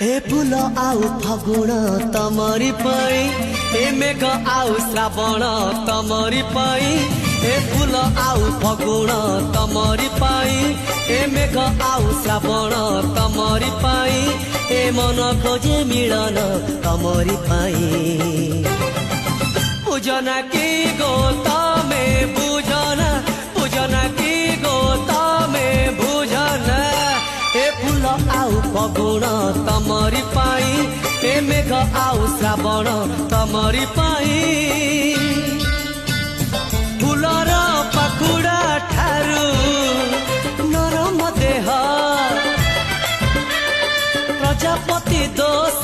ए फूल आउ फगुण तमरी पाई, ए मेघ आउ श्रावण तमरी पाई। ए फूल आउ फगुण तमरी पाई, ए मेघ आउ श्रावण तमरी पाई। ए मन खोजे मिलन तमरी पाई। पूजना की गो तमे पूजना, पूजना की गो तमे पूजना। ए फूल आउ फगुण तमरी पाई, ए मेघ आउ श्रावण तमरी पाई। फूलर पाखुड़ा ठारू नरम देह, प्रजापति दोष